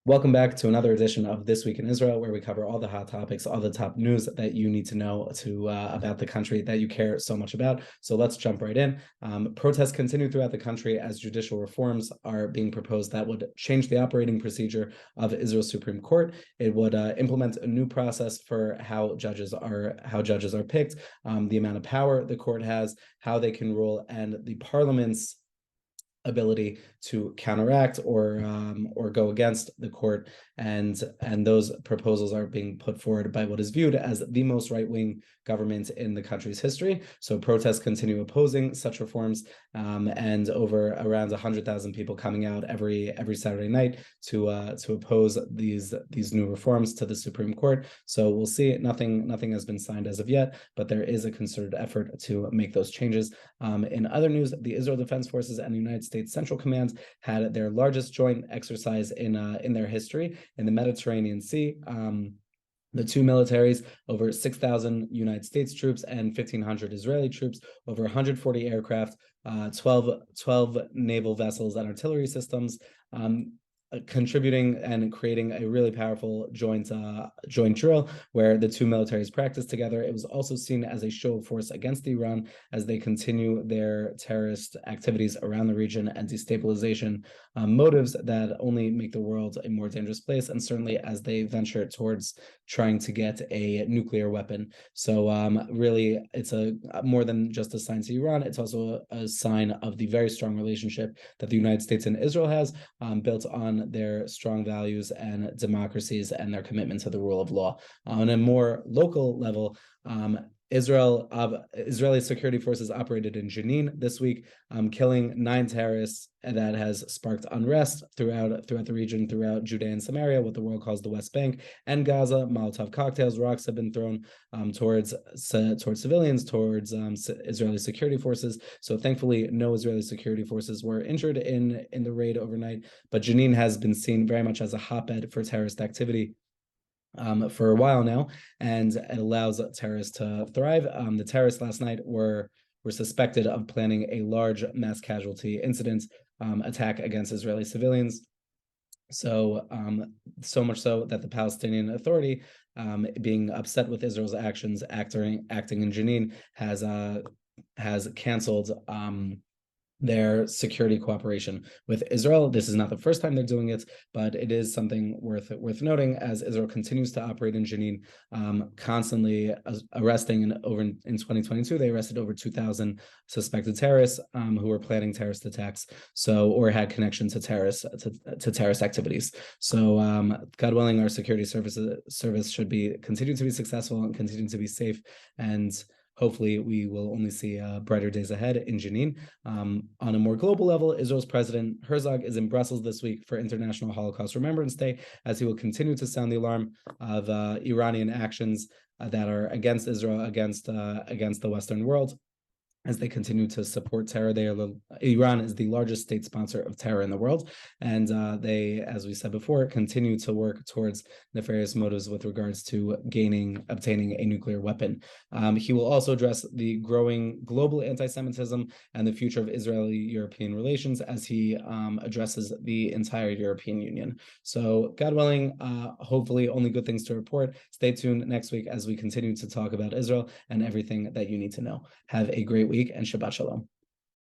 Welcome back to another edition of This Week in Israel, where we cover all the hot topics, all the top news that you need to know about the country that you care so much about. So let's jump right in. Protests continue throughout the country as judicial reforms are being proposed that would change the operating procedure of Israel's Supreme Court. It would implement a new process for how judges are picked, the amount of power the court has, how they can rule, and the parliament's ability to counteract or go against the court, and those proposals are being put forward by what is viewed as the most right-wing government in the country's history. So protests continue opposing such reforms, and over around 100,000 people coming out every Saturday night to oppose these new reforms to the Supreme Court. So we'll see. Nothing has been signed as of yet, but there is a concerted effort to make those changes. In other news, the Israel Defense Forces and the United States Central Command had their largest joint exercise in their history in the Mediterranean Sea. The two militaries, over 6,000 United States troops and 1,500 Israeli troops, over 140 aircraft, 12 naval vessels and artillery systems, contributing and creating a really powerful joint drill where the two militaries practiced together. It was also seen as a show of force against Iran as they continue their terrorist activities around the region and destabilization motives that only make the world a more dangerous place, and certainly as they venture towards trying to get a nuclear weapon. So really, it's more than just a sign to Iran. It's also a sign of the very strong relationship that the United States and Israel has, built on their strong values and democracies and their commitment to the rule of law. On a more local level, Israeli security forces operated in Jenin this week, killing 9 terrorists, and that has sparked unrest throughout the region, throughout Judea and Samaria, what the world calls the West Bank and Gaza. Molotov cocktails, rocks have been thrown towards civilians, towards Israeli security forces. So thankfully, no Israeli security forces were injured in the raid overnight. But Jenin has been seen very much as a hotbed for terrorist activity for a while now, and it allows terrorists to thrive. The terrorists last night were suspected of planning a large mass casualty incident attack against Israeli civilians. So much so that the Palestinian Authority, being upset with Israel's actions, acting in Jenin, has canceled their security cooperation with Israel. This is not the first time they're doing it, but it is something worth noting as Israel continues to operate in Jenin, constantly arresting. And over in 2022, they arrested over 2,000 suspected terrorists who were planning terrorist attacks, or had connection to terrorist activities. So God willing, our security service should continue to be successful and continue to be safe, and hopefully, we will only see brighter days ahead in Jenin. On a more global level, Israel's President Herzog is in Brussels this week for International Holocaust Remembrance Day, as he will continue to sound the alarm of Iranian actions that are against Israel, against the Western world, as they continue to support terror. Iran is the largest state sponsor of terror in the world, and they, as we said before, continue to work towards nefarious motives with regards to obtaining a nuclear weapon. He will also address the growing global anti-Semitism and the future of Israeli-European relations as he addresses the entire European Union. So, God willing, hopefully only good things to report. Stay tuned next week as we continue to talk about Israel and everything that you need to know. Have a great week and Shabbat Shalom.